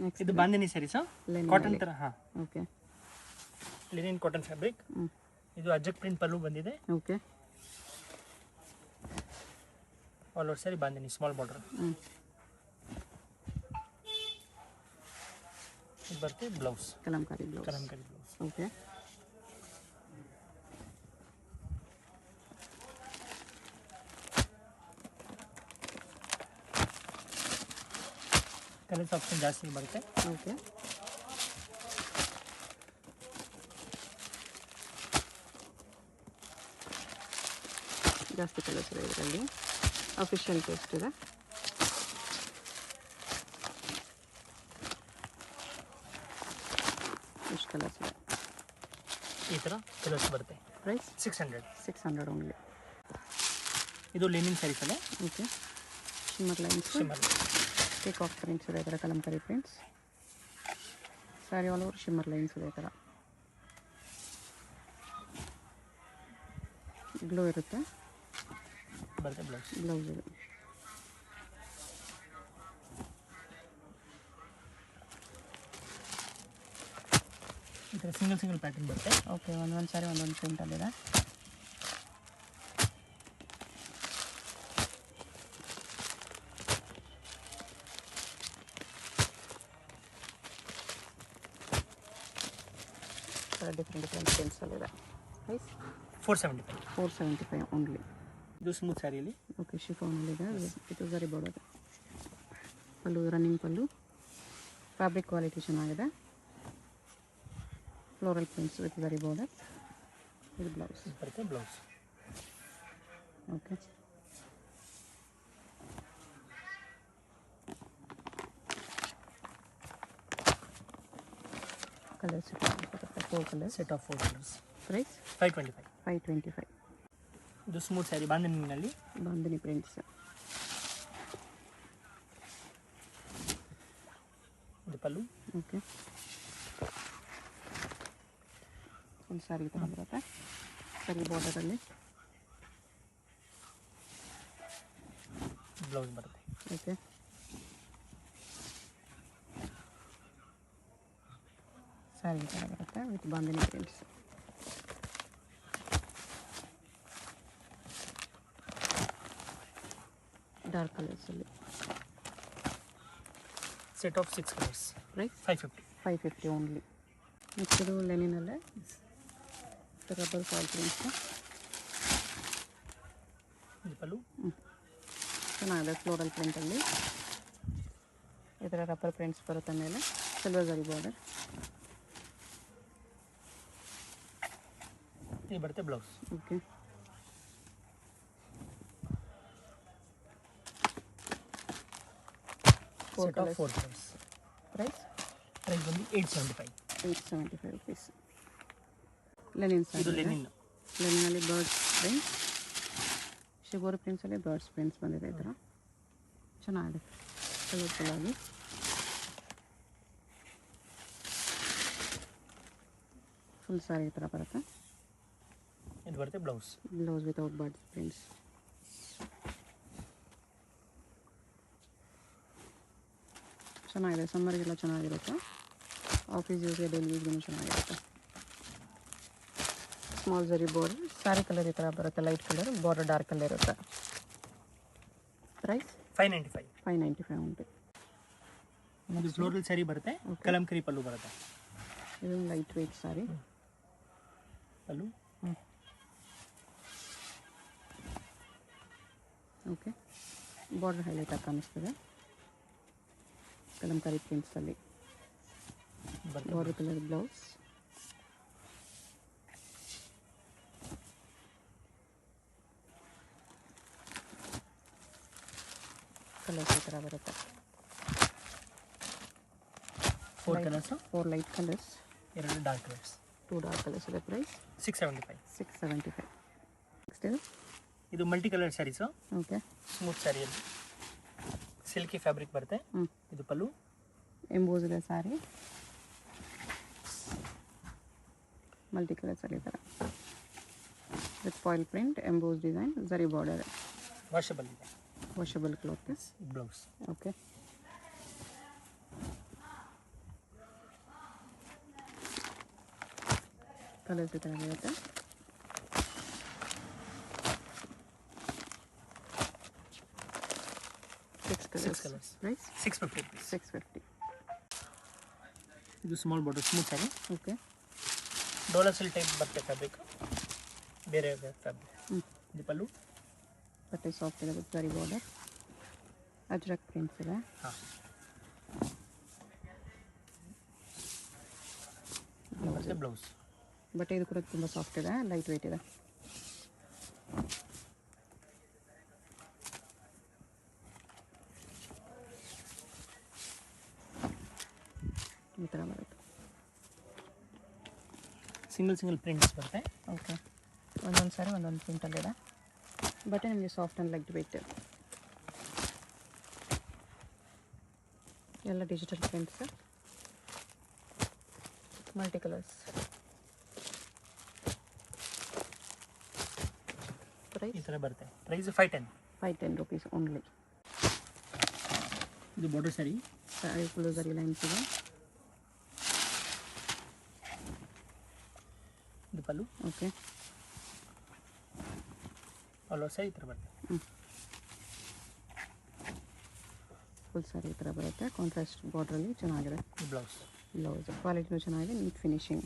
Next ಇದು bandhani saris cotton ತರ. ಹಾ, ಓಕೆ. Linen cotton fabric. ಇದು ಅಜ್ಜಕ್ ಪ್ರಿಂಟ್ ಪಲ್ಲು ಬಂದಿದೆ. Okay. All over sari bandhani small border. ಇದು ಬರುತ್ತೆ blouse, Kalamkari blouse. Kalamkari blouse. Okay. Colours option ಜಾಸ್ತಿ ಬರುತ್ತೆ. ಓಕೆ. ಜಾಸ್ತಿ ಕಲರ್ಸ್ ಇದೆ ಇದರಲ್ಲಿ. ಅಫಿಷಿಯಲ್ ಟೇಸ್ಟ್ ಇದೆ. ಎಷ್ಟು ಕಲರ್ಸ್ ಇದೆ? ಈ ಥರ ಕಲರ್ಸ್ ಬರುತ್ತೆ. ಪ್ರೈಸ್ 600. 600 ಓನ್ಲಿ. ಇದು ಲಿನಿನ್ ಸ್ಯಾರೀಸ್ ಅಲ್ಲೇ. Okay. Shimmer lines, take off prints ಇದೆ, ಈ ಥರ Kalamkari prints. Sari all over shimmer lines ಇದೆ, ಈ ಥರ ಗ್ಲೋ ಇರುತ್ತೆ. ಬರುತ್ತೆ ಬ್ಲೌಸ್. ಬ್ಲೌಸ್ ಇದೆ. ಈ ಥರ ಸಿಂಗಲ್ ಪ್ಯಾಟರ್ನ್ ಬರುತ್ತೆ. ಓಕೆ. ಒಂದೊಂದು ಸಾರಿ ಒಂದೊಂದು ಪ್ರಿಂಟಲ್ಲಿದೆ. ಡಿಫ್ರೆಂಟ್ ಪ್ರಿಂಟ್ಸಲ್ಲಿದೆ. ಪ್ರೈಸ್ 475. 475 ಓನ್ಲಿ. ಇದು ಸ್ಮೂತ್ ಸ್ಯಾರಿಯಲ್ಲಿ. ಓಕೆ. ಶಿಫಾನಲ್ಲಿದೆ. ಇದು ಸರಿ border pallu, running pallu. Fabric quality ಚೆನ್ನಾಗಿದೆ. Floral prints with very border. ಇದು ಬ್ಲೌಸ್ ಬರುತ್ತೆ blouse. Okay. Colours 4 colours. Set of 4 colours. Price 525. 525. ಇದು ಸ್ಮೂತ್ ಸ್ಯಾರಿ ಬಾಂದಿನಿನಲ್ಲಿ. ಬಾಂದಿನಿ ಪ್ರಿಂಟ್ಸ್. ಇದು ಪಲ್ಲು. ಓಕೆ. ಒಂದು ಸಾರಿ ಈ ಥರ ಬರುತ್ತೆ. ಸರಿ ಬಾರ್ಡರಲ್ಲಿ ಬ್ಲೌಸ್ ಬರುತ್ತೆ. ಓಕೆ. ಸಾರಿ ಈ ಥರ ಬರುತ್ತೆ ವಿತ್ ಬಾಂದಿನಿ ಪ್ರಿಂಟ್ಸ್. ಡಾರ್ಕ್ ಕಲರ್ಸಲ್ಲಿ. Set of 6 colours. Price 550. 550 only. Next ಇದು ಲೆನಿನಲ್ಲೇ ರಬ್ಬರ್ ಫಾಲ್ ಪ್ರಿಂಟ್ಸ್. ಇದು ಪಲ್ಲು. ಚೆನ್ನಾಗಿದೆ. ಫ್ಲೋರಲ್ ಪ್ರಿಂಟಲ್ಲಿ ಈ ಥರ ರಬ್ಬರ್ ಪ್ರಿಂಟ್ಸ್ ಬರುತ್ತೆ. ಮೇಲೆ ಸಿಲ್ವರ್ ಜರಿ ಬಾರ್ಡರ್. ಇದು ಬರುತ್ತೆ blouse. Okay. Set of 4 colours. Price ಬಂದು 875. 875 ರುಪೀಸ್. ಲೆನಿನ್ ಇದು ಸಾರಿ. ಲೆನಿನ್. ಲೆನಿನಲ್ಲಿ ಬರ್ಡ್ಸ್ ಪ್ರಿಂಟ್ಸ್, ಶಿಬೋರಿ ಪ್ರಿಂಟ್ಸಲ್ಲಿ ಬರ್ಡ್ಸ್ ಪ್ರಿಂಟ್ಸ್ ಬಂದಿದೆ. ಈ ಥರ ಚೆನ್ನಾಗಿದೆ ಕಲರ್ಫುಲ್ ಆಗಿ. ಫುಲ್ ಸಾರಿ ಈ ಥರ ಬರುತ್ತೆ. ಇದು ಬರುತ್ತೆ blouse. Blouse without birds prints. ಚೆನ್ನಾಗಿದೆ. ಸಮ್ಮರ್ಗೆಲ್ಲ ಚೆನ್ನಾಗಿರುತ್ತೆ. ಆಫೀಸ್ ಯೂಸ್ಗೆ ಡೈಲಿ ಯೂಸ್ಗೂ ಚೆನ್ನಾಗಿರುತ್ತೆ. ಸ್ಮಾಲ್ ಜರಿ ಬಾರ್ಡರ್. ಸ್ಯಾರಿ ಕಲರ್ ಈ ಥರ ಬರುತ್ತೆ. Light colour border dark colour ಇರುತ್ತೆ. ಪ್ರೈಸ್ 595. 595 ಉಂಟು. ಇದು ಫ್ಲೋರಲ್ ಸ್ಯಾರಿ ಬರುತ್ತೆ. ಕಲಂಕರಿ ಪಲ್ಲು ಬರುತ್ತೆ. ಇದು light weight sari. Pallu. Okay. Border highlight ಆಗಿ ಕಾಣಿಸ್ತದೆ. ಕಲಂಕಾರಿ ಪ್ರಿಂಟ್ಸಲ್ಲಿ ಬಾರ್ಡರ್ ಕಲರ್ ಬ್ಲೌಸ್. ಕಲರ್ಸ್ ಈ ಥರ ಬರುತ್ತೆ. 4 colours. 4 light colours, 2 dark colours. 2 dark colours ಇದೆ. ಪ್ರೈಸ್ 675. 675. ನೆಕ್ಸ್ಟ್ ಇದು ಇದು multi colour saris. Okay. Smooth ಸ್ಯಾರಿಯಲ್ಲಿ ಸಿಲ್ಕಿ ಫ್ಯಾಬ್ರಿಕ್ ಬರುತ್ತೆ. ಇದು ಪಲ್ಲು. ಎಂಬೋಸ್ ಇದೆ ಸ್ಯಾರಿ. ಮಲ್ಟಿ ಕಲರ್ಸಲ್ಲಿ ಈ ಥರ with foil print, emboss design, zari border. Washable ಇದೆ. Washable cloth. Blouse. Okay. Colours ಈ ಥರ ಬರುತ್ತೆ. Six colours. Price 650 rupees. 650. ಇದು small border smooth sari. Okay. Dola silk type ಬರುತ್ತೆ ಫ್ಯಾಬ್ರಿಕ್, ಬೇರೆ ಫ್ಯಾಬ್ರಿಕ್. ಇದು ಪಲ್ಲು. ಬಟ್ಟೆ ಸಾಫ್ಟ್ ಇದೆ with zari border. Ajrakh prints ಇದೆ. ಹಾಂ. ಮತ್ತೆ ಬ್ಲೌಸ್. ಬಟ್ಟೆ ಇದು ಕೂಡ ತುಂಬ ಸಾಫ್ಟ್ ಇದೆ, ಲೈಟ್ ವೆಯ್ಟ್ ಇದೆ. ಈ ಥರ ಬರುತ್ತೆ. ಸಿಂಗಲ್ ಪ್ರಿಂಟ್ಸ್ ಬರುತ್ತೆ. ಓಕೆ. ಒಂದೊಂದು ಸಾರಿ ಒಂದೊಂದು ಪ್ರಿಂಟಲ್ಲಿದೆ. ಬಟ್ಟೆ ನಿಮಗೆ ಸಾಫ್ಟ್ ಆ್ಯಂಡ್ ಲೈಟ್ ವೆಯ್ಟ್. ಎಲ್ಲ ಡಿಜಿಟಲ್ ಪ್ರಿಂಟ್ಸ್, ಮಲ್ಟಿ ಕಲರ್ಸ್. ಈ ಥರ ಬರುತ್ತೆ. Price 510 rupees only. ಇದು border sari. Sari full zari lines ಇದೆ. ಇದು ಪಲ್ಲು. ಓಕೆ. ಅಲ್ವಾ ಸ್ಯಾರಿ ಈ ಥರ ಬರುತ್ತೆ. ಫುಲ್ ಸ್ಯಾರಿ ಈ ಥರ ಬರುತ್ತೆ. ಕಾಂಟ್ರಾಸ್ಟ್ ಬಾರ್ಡ್ರಲ್ಲಿ ಚೆನ್ನಾಗಿದೆ. ಬ್ಲೌಸ್. ಬ್ಲೌಸ್ ಕ್ವಾಲಿಟಿನೂ ಚೆನ್ನಾಗಿದೆ, ನೀಟ್ ಫಿನಿಶಿಂಗ್.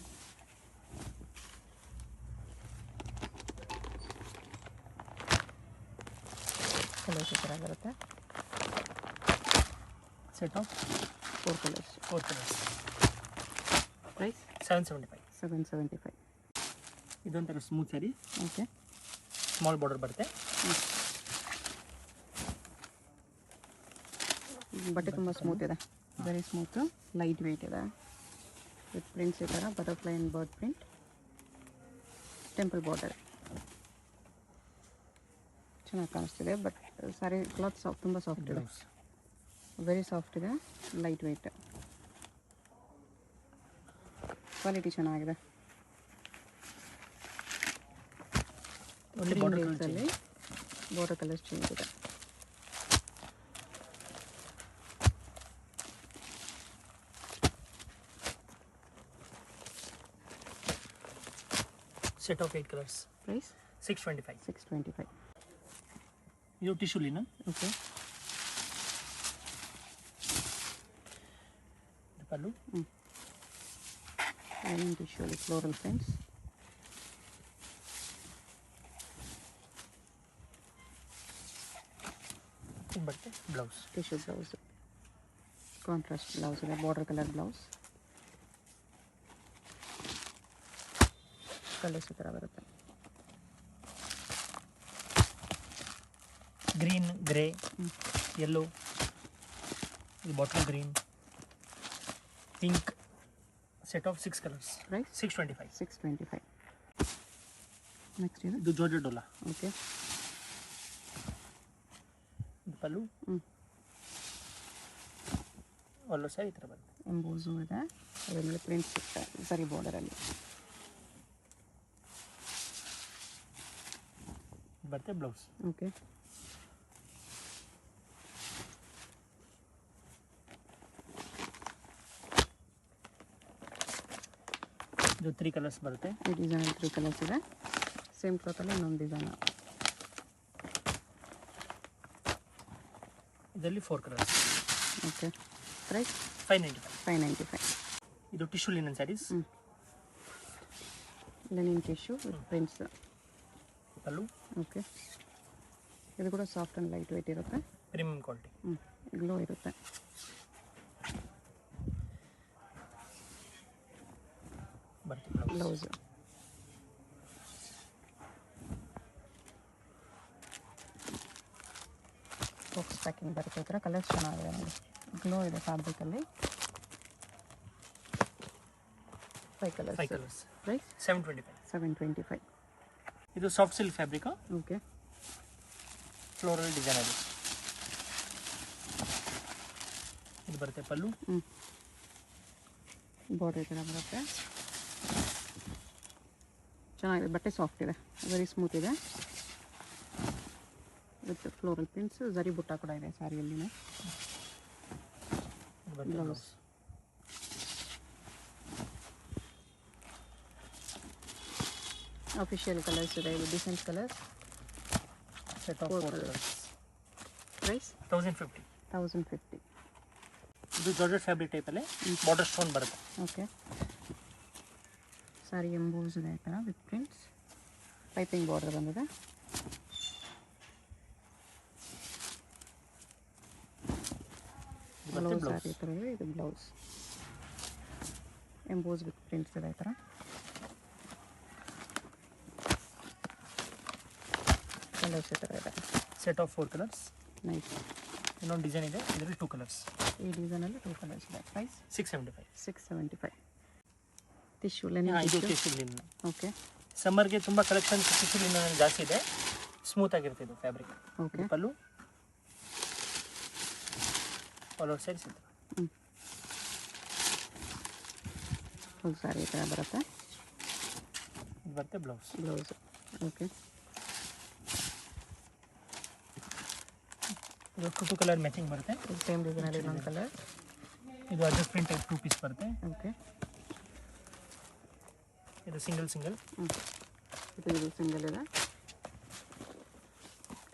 ಕಲರ್ಸ್ ಈ ಥರ ಬರುತ್ತೆ. Set of 4 colours. ಪ್ರೈಸ್ 775. 775. ಇದೊಂಥರ smooth sari. Okay. Small border ಬರುತ್ತೆ. ಬಟ್ಟೆ ತುಂಬ ಸ್ಮೂತ್ ಇದೆ, ವೆರಿ ಸ್ಮೂತ್, ಲೈಟ್ ವೆಯ್ಟ್ ಇದೆ. ವಿತ್ ಪ್ರಿಂಟ್ಸ್ ಈ ಥರ butterfly and bird print, temple border. ಚೆನ್ನಾಗಿ ಕಾಣಿಸ್ತಿದೆ. ಬಟ್ ಸಾರಿ ಕ್ಲಾತ್ ತುಂಬ ಸಾಫ್ಟ್ ಇದೆ, ವೆರಿ ಸಾಫ್ಟ್ ಇದೆ, ಲೈಟ್ ವೆಯ್ಟ್. ಕ್ವಾಲಿಟಿ ಚೆನ್ನಾಗಿದೆ. ಅಲ್ಲಿ ಬಾರ್ಡರ್ ಕಲರ್ಸ್ ಚೇಂಜ್ ಇದೆ. Set of 8 colours. ಪ್ರೈಸ್ 625. 625. ಇದು ಟಿಶ್ಯೂ ಲಿನನ್. ಓಕೆ. ಪಲ್ಲು. Lining tissue floral prints. ಬಟ್ಟೆ blouse. Tissue blouse, contrast blouse ಇದೆ, ಬಾರ್ಡರ್ ಕಲರ್ ಬ್ಲೌಸ್. ಕಲರ್ಸ್ ಈ ಥರ ಬರುತ್ತೆ. ಗ್ರೀನ್, ಗ್ರೇ, ಯೆಲ್ಲೋ, ಇದು bottle green, pink. Set of 6 colours. Price 625. 625. Next ಇದು georgette dola. Okay. ಇದು ಪಲ್ಲು. ಅಲ್ಲೂ ಸಹ ಈ ಥರ ಬರುತ್ತೆ. ಎಂಬೋಸು ಇದೆ, ಅದರ ಮೇಲೆ ಪ್ರಿಂಟ್ಸ್ ಇರುತ್ತೆ ಸರಿ ಬಾರ್ಡರಲ್ಲಿ. ಬರುತ್ತೆ ಬ್ಲೌಸ್. ಓಕೆ. ಇದು 3 ಕಲರ್ಸ್ ಬರುತ್ತೆ. ಈ ಡಿಸೈನಲ್ಲಿ 3 ಕಲರ್ಸ್ ಇದೆ. ಸೇಮ್ ಕ್ಲಾತಲ್ಲಿ ಇನ್ನೊಂದು ಡಿಸೈನ್. ಇದರಲ್ಲಿ 4 ಕಲರ್ಸ್. ಓಕೆ. ಪ್ರೈಸ್ 595. 595. ಇದು tissue linen sarees. Linen tissue with prints. Pallu. Okay. ಇದು ಕೂಡ ಸಾಫ್ಟ್ ಆ್ಯಂಡ್ ಲೈಟ್ ವೆಯ್ಟ್ ಇರುತ್ತೆ. Premium quality. ಗ್ಲೋ ಇರುತ್ತೆ. ಬ್ಲೌಸ್. ಬಾಕ್ಸ್ ಪ್ಯಾಕಿಂಗ್ ಬರುತ್ತೆ ಈ ಥರ. ಕಲರ್ಸ್ ಚೆನ್ನಾಗಿದೆ ನೋಡಿ, ಗ್ಲೋ ಇದೆ ಫ್ಯಾಬ್ರಿಕಲ್ಲಿ. 5 ಕಲರ್ಸ್. ಪ್ರೈಸ್ 725. 725. ಇದು soft silk fabric. Okay. Floral design ಅದು. ಇದು ಬರುತ್ತೆ ಪಲ್ಲು. ಬಾರ್ಡರ್ ಈ ಥರ ಬರುತ್ತೆ. ಚೆನ್ನಾಗಿದೆ, ಬಟ್ಟೆ ಸಾಫ್ಟ್ ಇದೆ, ವೆರಿ ಸ್ಮೂತ್ ಇದೆ. With floral prints, zari butta ಕೂಡ ಇದೆ ಸ್ಯಾರಿಯಲ್ಲಿನೇ. ಬ್ಲೌಸ್. ಅಫಿಷಿಯಲ್ ಕಲರ್ಸ್ ಇದೆ, ಇದು decent colours. Set of 4 colours. Price 1050. 1050. ಇದು ಜಾರ್ಜೆಟ್ ಫ್ಯಾಬ್ರಿಕ್ ಟೈಪಲ್ಲಿ ಬಾರ್ಡರ್ ಸ್ಟೋನ್ ಬರುತ್ತೆ. ಓಕೆ. ಸಾರಿ ಎಂಬೋಸ್ ಇದೆ ಈ ಥರ ವಿತ್ ಪ್ರಿಂಟ್ಸ್, ಪೈಪಿಂಗ್ ಬಾರ್ಡರ್ ಬಂದಿದೆ. ಬ್ಲೌಸ್ ಸಾರಿ ಈ ಥರ ಇದೆ, ಇದು ಬ್ಲೌಸ್ ಎಂಬೋಸ್ ವಿತ್ ಪ್ರಿಂಟ್ಸ್ ಇದೆ ಈ ಥರ. ಕಲರ್ಸ್ ಈ ಥರ ಇದೆ. Set of 4 colours. ನೈಸ್. ಇನ್ನೊಂದು ಡಿಸೈನ್ ಇದೆ, ಇದರಲ್ಲಿ 2 ಕಲರ್ಸ್. ಈ ಡಿಸೈನಲ್ಲಿ 2 ಕಲರ್ಸ್ ಇದೆ. ಪ್ರೈಸ್ 675. 675. ಟಿಶ್ಯೂ ಲೆನಿನ್ ಇದು ಟಿಶ್ಯೂ. Tissue Lin. ಓಕೆ. ಸಮ್ಮರ್ಗೆ ತುಂಬ ಕಲೆಕ್ಷನ್ ಟಿಶ್ಯೂ ಲಿನ್ ಜಾಸ್ತಿ ಇದೆ, ಸ್ಮೂತ್ ಆಗಿರುತ್ತೆ ಇದು fabric. Okay. Pallu all over sides ಇದೆ. ಫುಲ್ ಸಾರಿ ಈ ಥರ ಬರುತ್ತೆ. ಇದು ಬರುತ್ತೆ ಬ್ಲೌಸ್. ಬ್ಲೌಸ್. ಓಕೆ. ಇದು 2 ಕಲರ್ ಮ್ಯಾಚಿಂಗ್ ಬರುತ್ತೆ. ಸೇಮ್ ಡಿಸೈನಲ್ಲಿ ಇನ್ನೊಂದು ಕಲರ್. ಇದು ಅಡ್ಜಸ್ಟ್ ಪ್ರಿಂಟ್ ಟೈಪ್ 2 ಪೀಸ್ ಬರುತ್ತೆ. ಓಕೆ. ಇದು ಸಿಂಗಲ್ ಇದು ಸಿಂಗಲ್ ಇದೆ.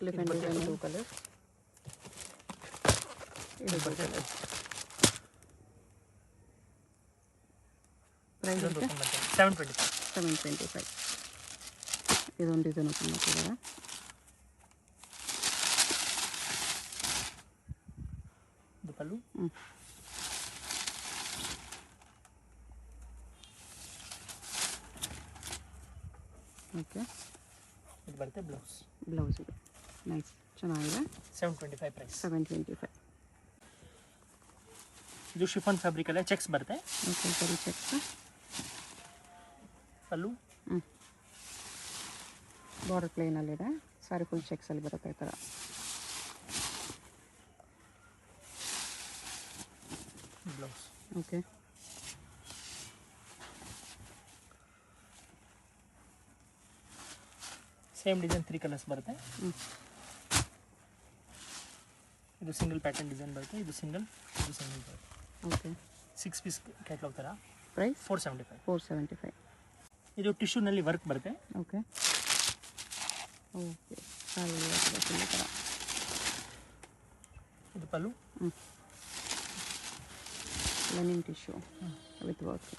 Elephant design 2 colours. ಇದು ಬರುತ್ತೆ. ಪ್ರೈಸ್ 725. 725. ಇದೊಂದು ಡಿಸೈನ್ ಓಪನ್ ಮಾಡ್ತಿದ್ದಾರೆ. ಇದು ಪಲ್ಲು. ಓಕೆ. ಇದು ಬರುತ್ತೆ ಬ್ಲೌಸ್. ಬ್ಲೌಸ್ ಇದೆ. ನೈಸ್, ಚೆನ್ನಾಗಿದೆ. 725 ಪ್ರೈಸ್. 725. ಇದು ಶಿಫಾನ್ ಫ್ಯಾಬ್ರಿಕ್ ಅಲ್ಲೇ ಚೆಕ್ಸ್ ಬರುತ್ತೆ. ಓಕೆ. ಸರಿ, ಚೆಕ್ಸ್. ಪಲ್ಲು. ಬಾರ್ಡರ್ ಪ್ಲೇನಲ್ಲಿದೆ. ಸಾರಿ ಫುಲ್ ಚೆಕ್ಸಲ್ಲಿ ಬರುತ್ತೆ ಈ ಥರ. Blouse. Okay. Same design 3 colours ಬರುತ್ತೆ. ಇದು ಸಿಂಗಲ್ ಪ್ಯಾಟರ್ನ್ ಡಿಸೈನ್ ಬರುತ್ತೆ. ಇದು ಸಿಂಗಲ್ ಬರುತ್ತೆ. ಓಕೆ. 6 ಪೀಸ್ ಕ್ಯಾಟ್ಲಾಗ್ ಥರ. ಪ್ರೈಸ್ 475. 475. ಇದು ಟಿಶ್ಯೂನಲ್ಲಿ ವರ್ಕ್ ಬರುತ್ತೆ. ಓಕೆ. ಓಕೆ. ಸಾರಿ ಈ ಥರ. ಇದು pallu. Linen tissue with work.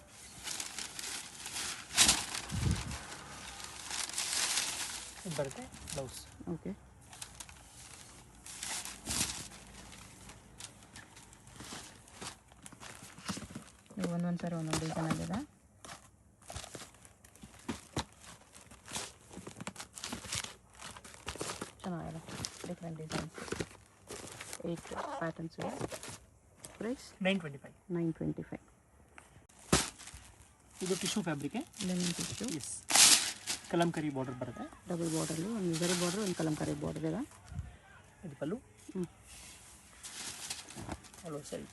ಇದು ಬರುತ್ತೆ ಬ್ಲೌಸ್. ಓಕೆ. ಒಂದೊಂದು ಸಾರಿ ಒಂದೊಂದು ಡಿಸೈನಲ್ಲಿದೆ. ಚೆನ್ನಾಗಿದೆ. ಡಿಫ್ರೆಂಟ್ ಡಿಸೈನ್ಸ್, 8 ಪ್ಯಾಟರ್ನ್ಸ್ ಇದೆ. ಪ್ರೈಸ್ 925. 925. ಇದು tissue fabric. Linen tissue. Yes. Kalamkari border ಬರುತ್ತೆ. ಡಬಲ್ ಬಾರ್ಡರ್ಲಿ ಒಂದು ಜರಿ ಬಾರ್ಡರ್, ಒಂದು ಕಲಂಕಾರಿ ಬಾರ್ಡರ್ ಇದೆ. ಇದು ಪಲ್ಲು. ಹಲೋ ಸರಿ.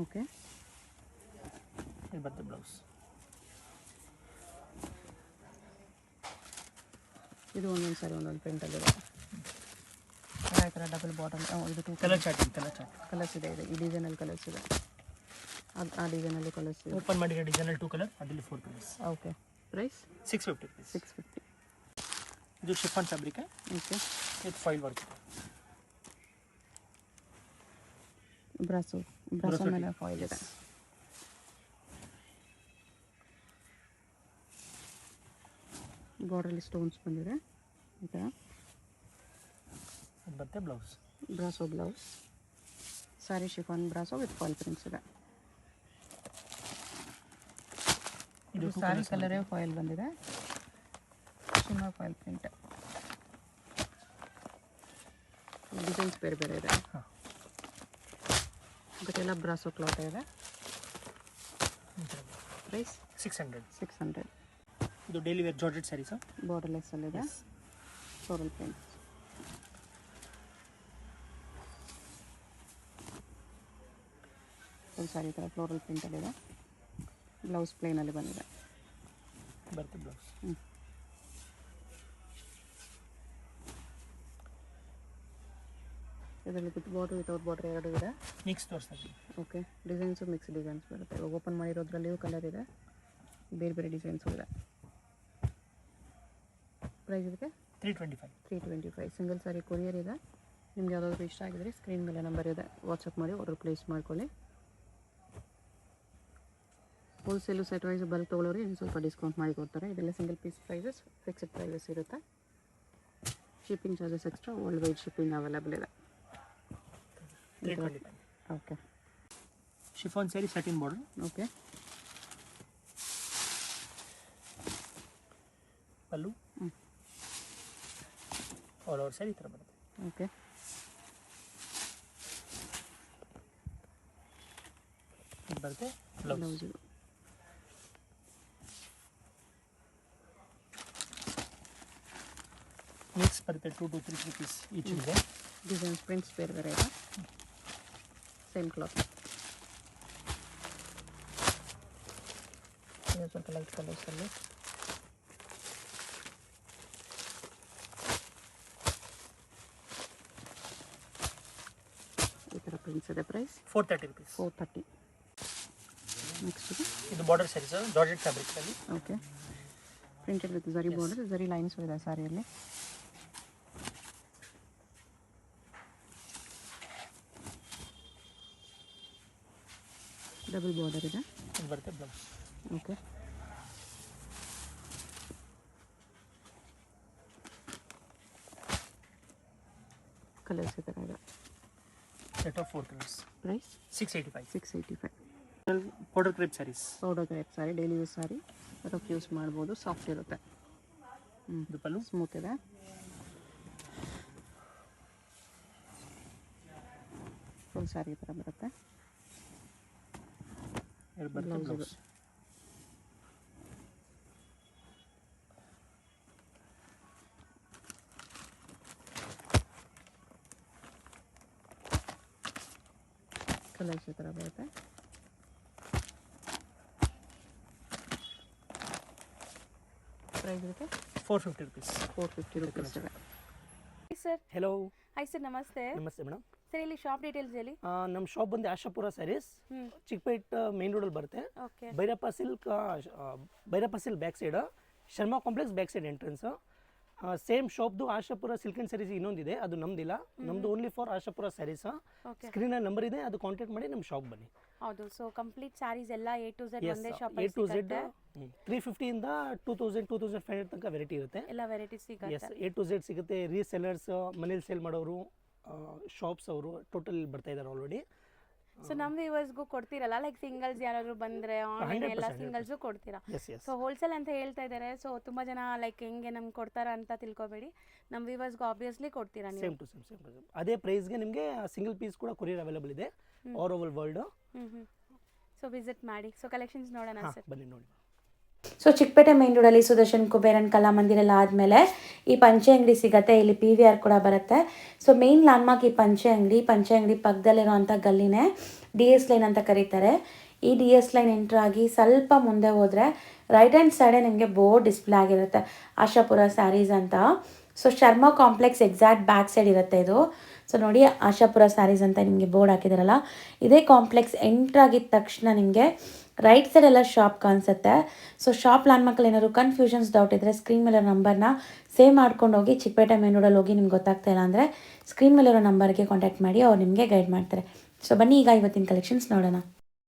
ಓಕೆ. ಇದು ಬರುತ್ತೆ ಬ್ಲೌಸ್. ಇದು ಒಂದೊಂದು ಸಾರಿ ಒಂದೊಂದು ಪ್ರಿಂಟಲ್ಲಿದೆ. ಈ ಥರ ಡಬಲ್ ಬಾಟಮ್. ಇದು 2 ಕಲರ್ ಚಾರ್ಟ್ ಕಲರ್ಸ್ ಇದೆ. ಈ ಡಿಸೈನಲ್ಲಿ ಕಲರ್ಸ್ ಇದೆ. ಆ ಡಿಸೈನಲ್ಲಿ ಕಲರ್ಸ್ ಇದೆ. ಓಪನ್ ಮಾಡಿರೋ ಡಿಸೈನಲ್ಲಿ 2 ಕಲರ್, ಅದರಲ್ಲಿ 4 ಕಲರ್ಸ್. ಓಕೆ. ಪ್ರೈಸ್ 650. 650. ಇದು ಶಿಫಾನ್ ಫ್ಯಾಬ್ರಿಕ್. ಓಕೆ. ಇದು ಫಾಯಿಲ್ ವರ್ಕ್. ಬ್ರಾಸೋ ಮೇಲೆ ಫಾಯಿಲ್ ಇದೆ. ಬಾರ್ಡರಲ್ಲಿ ಸ್ಟೋನ್ಸ್ ಬಂದಿದೆ ಈ ಥರ. ಇದು ಬರುತ್ತೆ blouse. Brasso blouse. Sorry chiffon brasso with foil prints ಇದೆ. ಇದು ಸಾರಿ ಕಲರೇ ಫಾಯಿಲ್ ಬಂದಿದೆ. Shimmer foil print. ಡಿಸೈನ್ಸ್ ಬೇರೆ ಬೇರೆ ಇದೆ. ಬಟ್ ಎಲ್ಲ ಬ್ರಾಸೋ ಕ್ಲಾತ್ ಇದೆ. ಪ್ರೈಸ್ 600. 600. ಇದು daily wear georgette saris. Borderless ಅಲ್ಲಿದೆ. Floral prints. ಒಂದು ಸಾರಿ ಥರ ಫ್ಲೋರಲ್ ಪ್ರಿಂಟಲ್ಲಿದೆ. ಬ್ಲೌಸ್ ಪ್ಲೇನಲ್ಲಿ ಬಂದಿದೆ. ಬರುತ್ತೆ ಬ್ಲೌಸ್. ಇದರಲ್ಲಿ ವಿತ್ ಬಾರ್ಡ್ರ್ ವಿತೌಟ್ ಬಾರ್ಡ್ರ್ ಎರಡು ಇದೆ. ಮಿಕ್ಸ್ ತೋರಿಸ್ತಾ ಇದ್ದೀನಿ. ಓಕೆ, ಡಿಸೈನ್ಸು ಮಿಕ್ಸ್ ಡಿಸೈನ್ಸ್ ಬರುತ್ತೆ. ಇವಾಗ ಓಪನ್ ಮಾಡಿರೋದ್ರಲ್ಲಿಯೂ ಕಲರ್ ಇದೆ, ಬೇರೆ ಬೇರೆ ಡಿಸೈನ್ಸು ಇದೆ. ಪ್ರೈಸ್ ಇದಕ್ಕೆ 325. ಸಿಂಗಲ್ ಸಾರಿ ಕೊರಿಯರ್ ಇದೆ. ನಿಮ್ಗೆ ಯಾವುದಾದ್ರೂ ಇಷ್ಟ ಆಗಿದ್ರೆ ಸ್ಕ್ರೀನ್ ಮೇಲೆ ನಂಬರ್ ಇದೆ, ವಾಟ್ಸಪ್ ಮಾಡಿ ಆರ್ಡರ್ ಪ್ಲೇಸ್ ಮಾಡ್ಕೊಳ್ಳಿ. ಹೋಲ್ಸೇಲು ಸೆಟ್ ವೈಸ್ ಬಲ್ಕ್ ತೊಗೊಳ್ಳೋರು ಇನ್ನು ಸ್ವಲ್ಪ ಡಿಸ್ಕೌಂಟ್ ಮಾಡಿ ಕೊಡ್ತಾರೆ. ಇದೆಲ್ಲ single piece prices, fixed prices ಇರುತ್ತೆ. Shipping charges extra, worldwide shipping available ಇದೆ. 325. Okay, chiffon sari satin border. Okay, pallu all over sari ಈ ಥರ ಬರುತ್ತೆ. ಓಕೆ, ಇದು ಬರುತ್ತೆ ಬ್ಲೌಸ್. ಬ್ಲೌಸ್ ಮಿಕ್ಸ್ ಬರುತ್ತೆ 2 to 3 ಪೀಸ್ ಈಚ್ ಇದೆ. ಡಿಸೈನ್ಸ್ ಪ್ರಿಂಟ್ಸ್ ಬೇರೆ ಬೇರೆ ಇದೆ. Same cloth. ಇದು ಸ್ವಲ್ಪ ಲೈಟ್ ಕಲರ್ಸಲ್ಲಿ. ಈ ಥರ ಪ್ರಿಂಟ್ಸ್ ಇದೆ. Price 430 rupees. 430. ನೆಕ್ಸ್ಟ್ ಇದು ಬಾರ್ಡರ್ ಸ್ಯಾರೀಸ್ ಜಾರ್ಜೆಟ್ ಫ್ಯಾಬ್ರಿಕ್ ಅಲ್ಲಿ. Okay, printed with zari border, zari lines ಇದೆ ಸ್ಯಾರಿಯಲ್ಲಿ. ಡಬಲ್ ಬಾರ್ಡರ್ ಇದೆ. ಇದು ಬರುತ್ತೆ ಬ್ಲೌಸ್. ಓಕೆ, ಕಲರ್ಸ್ ಈ ಥರ ಇದೆ. Set of 4 colours. Price 685. 685. Border crepe saris. Powder crepe sari, daily use sari, ಅದಕ್ಕೆ ಯೂಸ್ ಮಾಡ್ಬೋದು. ಸಾಫ್ಟ್ ಇರುತ್ತೆ. ಇದು ಪಲ್ಲು. ಸ್ಮೂತ್ ಇದೆ. ಫುಲ್ ಸ್ಯಾರಿ ಈ ಥರ ಬರುತ್ತೆ. ಇದು ಬರುತ್ತೆ ಬ್ಲೌಸ್ ಬ್ಲೌಸ್. ಕಲರ್ಸ್ ಈ ಥರ ಬರುತ್ತೆ. ಪ್ರೈಸ್ ಇರುತ್ತೆ 450 rupees. 450 ರುಪೀಸ್ ಇದೆ. ಸರ್ ಹೆಲೋ ಹಾಯ್ ಸರ್, ನಮಸ್ತೆ. ನಮಸ್ತೆ ಮೇಡಮ್. ಸರ್ ಇಲ್ಲಿ ಶಾಪ್ ಡೀಟೇಲ್ಸ್ ಹೇಳಿ. ನಮ್ಮ ಶಾಪ್ ಬಂದು ಆಶಾಪುರ ಸ್ಯಾರೀಸ್, ಚಿಕ್ಕಪೇಟ್ ಮೇನ್ ರೋಡಲ್ಲಿ ಬರುತ್ತೆ. Okay, Bhairappa silk back side, Sharma complex back side entrance. Same ಶಾಪ್ದು ಆಶಾಪುರ ಸಿಲ್ಕ್ ಆ್ಯಂಡ್ ಸ್ಯಾರೀಸ್ ಇನ್ನೊಂದಿದೆ, ಅದು ನಮ್ದಿಲ್ಲ. ನಮ್ದು only for Ashapura saris. Okay, ಸ್ಕ್ರೀನಲ್ಲಿ ನಂಬರ್ ಇದೆ, ಅದು ಕಾಂಟ್ಯಾಕ್ಟ್ ಮಾಡಿ ನಮ್ಮ ಶಾಪ್ ಬನ್ನಿ. ಹೌದು. ಸೊ ಕಂಪ್ಲೀಟ್ ಸ್ಯಾರೀಸ್ ಎಲ್ಲ A to Z ಒಂದೇ ಶಾಪ್ A to Z 350 ಇಂದ 2000 2500 ತನಕ ವೆರೈಟಿ ಇರುತ್ತೆ. ಎಲ್ಲ ವೆರೈಟೀಸ್ ಸಿಗುತ್ತೆ. ಎಸ್, A to Z ಸಿಗುತ್ತೆ. ರೀಸೆಲ್ಲರ್ಸ್, ಮನೇಲಿ ಸೇಲ್ ಮಾಡೋರು, ಶಾಪ್ಸ್ ಅವರು ಟೋಟಲ್ ಬರ್ತಾ ಇದ್ದಾರೆ ಆಲ್ರೆಡಿ. ಸೊ ನಮ್ಮ ವ್ಯೂವರ್ಸ್ಗೂ ಕೊಡ್ತೀರಲ್ಲ, ಲೈಕ್ ಸಿಂಗಲ್ಸ್ ಯಾರಾದರೂ ಬಂದರೆ ಆನ್ಲೈನ್ ಎಲ್ಲ 100%, ಸಿಂಗಲ್ಸು ಕೊಡ್ತೀರಾ? S S. ಸೊ ಹೋಲ್ಸೇಲ್ ಅಂತ ಹೇಳ್ತಾ ಇದ್ದಾರೆ. ಸೊ ತುಂಬ ಜನ ಲೈಕ್ ಹೆಂಗೆ ನಮ್ಗೆ ಕೊಡ್ತಾರ ಅಂತ ತಿಳ್ಕೊಬೇಡಿ, ನಮ್ಮ ವ್ಯೂವರ್ಸ್ಗೂ ಆಬ್ವಿಯಸ್ಲಿ ಕೊಡ್ತೀರಾ ನೀವು. ಸೇಮ್ ಟು ಸೇಮ್ ಅದೇ ಪ್ರೈಸ್ಗೆ ನಿಮಗೆ ಸಿಂಗಲ್ ಪೀಸ್ ಕೂಡ ಕೊರಿಯರ್ ಅವೈಲೇಬಲ್ ಇದೆ all over world. So visit ಮಾಡಿ. ಸೊ ಕಲೆಕ್ಷನ್ಸ್ ನೋಡೋಣ ಸರ್. ಬನ್ನಿ ನೋಡಿ. ಸೊ ಚಿಕ್ಕಪೇಟೆ ಮೇನ್ ರೋಡಲ್ಲಿ ಸುದರ್ಶನ್ ಕುಬೇರನ್ ಕಲಾಮಂದಿರ ಎಲ್ಲ ಆದಮೇಲೆ ಈ ಪಂಚೆ ಅಂಗಡಿ ಸಿಗುತ್ತೆ. ಇಲ್ಲಿ PVR ಕೂಡ ಬರುತ್ತೆ. ಸೊ ಮೇನ್ ಲ್ಯಾಂಡ್ಮಾರ್ಕ್ ಈ ಪಂಚೆ ಅಂಗಡಿ ಪಕ್ಕದಲ್ಲಿರುವಂಥ ಗಲ್ಲಿನೇ DS ಲೈನ್ ಅಂತ ಕರೀತಾರೆ. ಈ DS ಲೈನ್ ಎಂಟ್ರ್ ಆಗಿ ಸ್ವಲ್ಪ ಮುಂದೆ ಹೋದರೆ ರೈಟ್ ಹ್ಯಾಂಡ್ ಸೈಡೇ ನಿಮಗೆ ಬೋರ್ಡ್ ಡಿಸ್ಪ್ಲೇ ಆಗಿರುತ್ತೆ, ಆಶಾಪುರ ಸ್ಯಾರೀಸ್ ಅಂತ. So Sharma complex exact back side ಇರುತ್ತೆ ಇದು. ಸೊ ನೋಡಿ, ಆಶಾಪುರ ಸ್ಯಾರೀಸ್ ಅಂತ ನಿಮಗೆ ಬೋರ್ಡ್ ಹಾಕಿದಾರಲ್ಲ, ಇದೇ ಕಾಂಪ್ಲೆಕ್ಸ್ ಎಂಟ್ರ್ ಆಗಿದ ತಕ್ಷಣ ನಿಮಗೆ ರೈಟ್ ಸೈಡ್ ಎಲ್ಲ ಶಾಪ್ ಕಾಣಿಸುತ್ತೆ. ಸೊ ಶಾಪ್ ಲ್ಯಾಂಡ್ಮಾರ್ಕಲ್ಲಿ ಏನಾದ್ರು ಕನ್ಫ್ಯೂಷನ್ಸ್ ಡೌಟ್ ಇದ್ದರೆ ಸ್ಕ್ರೀನ್ ಮೇಲೆ ನಂಬರ್ನ ಸೇವ್ ಮಾಡ್ಕೊಂಡು ಹೋಗಿ. ಚಿಕ್ಕಪೇಟೆ ಮೇನ್ ರೋಡಲ್ಲಿ ಹೋಗಿ ನಿಮ್ಗೆ ಗೊತ್ತಾಗ್ತಾ ಇಲ್ಲ ಅಂದರೆ ಸ್ಕ್ರೀನ್ ಮೇಲಿರೋ ನಂಬರ್ಗೆ ಕಾಂಟ್ಯಾಕ್ಟ್ ಮಾಡಿ, ಅವ್ರು ನಿಮಗೆ ಗೈಡ್ ಮಾಡ್ತಾರೆ. ಸೊ ಬನ್ನಿ ಈಗ ಇವತ್ತಿನ ಕಲೆಕ್ಷನ್ಸ್ ನೋಡೋಣ.